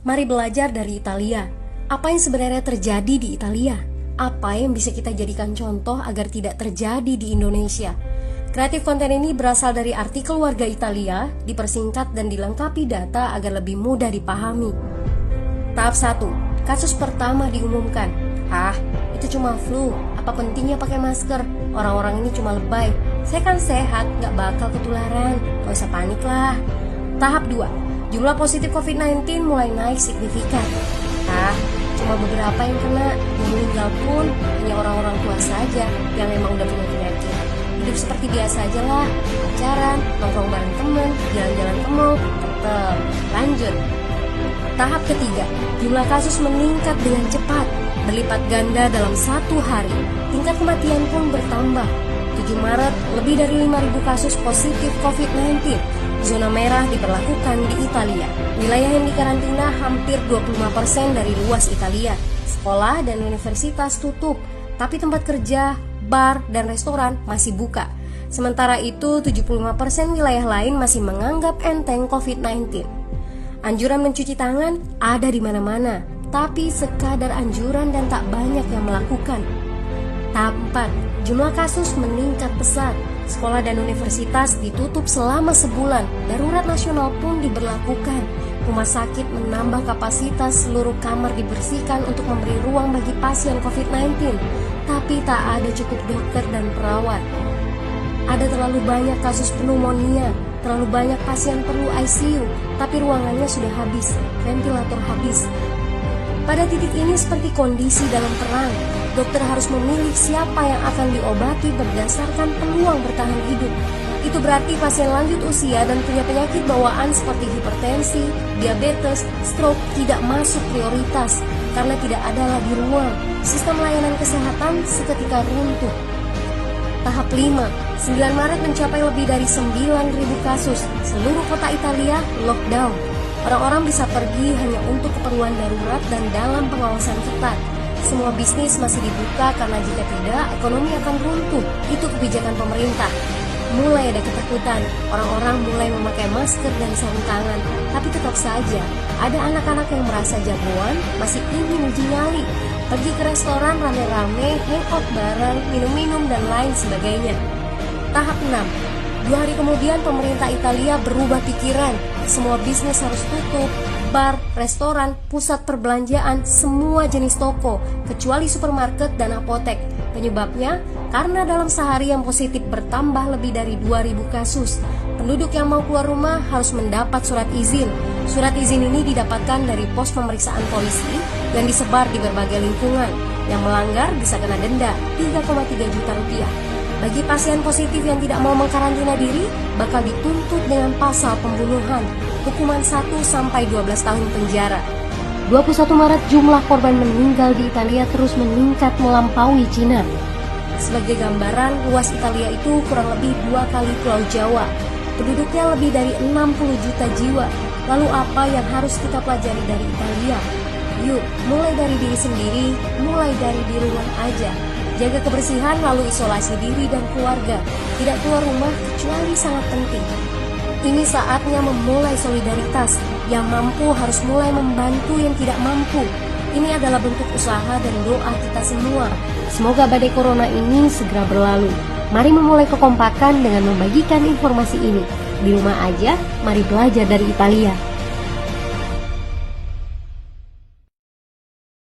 Mari belajar dari Italia. Apa yang sebenarnya terjadi di Italia? Apa yang bisa kita jadikan contoh agar tidak terjadi di Indonesia? Kreatif konten ini berasal dari artikel Warga Italia, dipersingkat dan dilengkapi data agar lebih mudah dipahami. Tahap 1. Kasus pertama diumumkan. Itu cuma flu. Apa pentingnya pakai masker? Orang-orang ini cuma lebay. Saya kan sehat, gak bakal ketularan. Gak usah panik lah. Tahap 2. Jumlah positif COVID-19 mulai naik signifikan. Cuma beberapa yang kena. Yang meninggal pun hanya orang-orang tua saja yang emang udah punya penyakit. Hidup seperti biasa aja lah. Pacaran, nongkrong bareng temen, jalan-jalan ke mall. Tetep lanjut. Tahap ketiga, jumlah kasus meningkat dengan cepat, berlipat ganda dalam 1 hari. Tingkat kematian pun bertambah. 7 Maret, lebih dari 5.000 kasus positif COVID-19. Zona merah diberlakukan di Italia. Wilayah yang dikarantina hampir 25% dari luas Italia. Sekolah dan universitas tutup, tapi tempat kerja, bar, dan restoran masih buka. Sementara itu, 75% wilayah lain masih menganggap enteng COVID-19. Anjuran mencuci tangan ada di mana-mana, tapi sekadar anjuran dan tak banyak yang melakukan. Tahap 4. Jumlah kasus meningkat pesat. Sekolah dan universitas ditutup selama sebulan. Darurat nasional pun diberlakukan. Rumah sakit menambah kapasitas, seluruh kamar dibersihkan untuk memberi ruang bagi pasien COVID-19. Tapi tak ada cukup dokter dan perawat. Ada terlalu banyak kasus pneumonia, terlalu banyak pasien perlu ICU, tapi ruangannya sudah habis, ventilator habis. Pada titik ini seperti kondisi dalam perang. Dokter harus memilih siapa yang akan diobati berdasarkan peluang bertahan hidup. Itu berarti pasien lanjut usia dan punya penyakit bawaan seperti hipertensi, diabetes, stroke tidak masuk prioritas karena tidak ada lagi ruang. Sistem layanan kesehatan seketika runtuh. Tahap 5. 9 Maret mencapai lebih dari 9.000 kasus. Seluruh kota Italia lockdown. Orang-orang bisa pergi hanya untuk keperluan darurat dan dalam pengawasan ketat. Semua bisnis masih dibuka karena jika tidak, ekonomi akan runtuh. Itu kebijakan pemerintah. Mulai ada ketakutan, orang-orang mulai memakai masker dan sarung tangan. Tapi tetap saja, ada anak-anak yang merasa jagoan, masih ingin uji nyali. Pergi ke restoran rame-rame, hangout bareng, minum-minum dan lain sebagainya. Tahap 6. 2 hari kemudian pemerintah Italia berubah pikiran. Semua bisnis harus tutup. Bar, restoran, pusat perbelanjaan, semua jenis toko, kecuali supermarket dan apotek. Penyebabnya, karena dalam sehari yang positif bertambah lebih dari 2.000 kasus. Penduduk yang mau keluar rumah harus mendapat surat izin. Surat izin ini didapatkan dari pos pemeriksaan polisi yang disebar di berbagai lingkungan. Yang melanggar bisa kena denda 3,3 juta rupiah. Bagi pasien positif yang tidak mau mengkarantina diri, bakal dituntut dengan pasal pembunuhan, hukuman 1-12 tahun penjara. 21 Maret jumlah korban meninggal di Italia terus meningkat melampaui Cina. Sebagai gambaran, luas Italia itu kurang lebih 2 kali Pulau Jawa. Penduduknya lebih dari 60 juta jiwa. Lalu apa yang harus kita pelajari dari Italia? Yuk, mulai dari diri sendiri, mulai dari di rumah aja. Jaga kebersihan lalu isolasi diri dan keluarga. Tidak keluar rumah kecuali sangat penting. Ini saatnya memulai solidaritas. Yang mampu harus mulai membantu yang tidak mampu. Ini adalah bentuk usaha dan doa kita semua. Semoga badai corona ini segera berlalu. Mari memulai kekompakan dengan membagikan informasi ini. Di rumah aja, mari belajar dari Italia.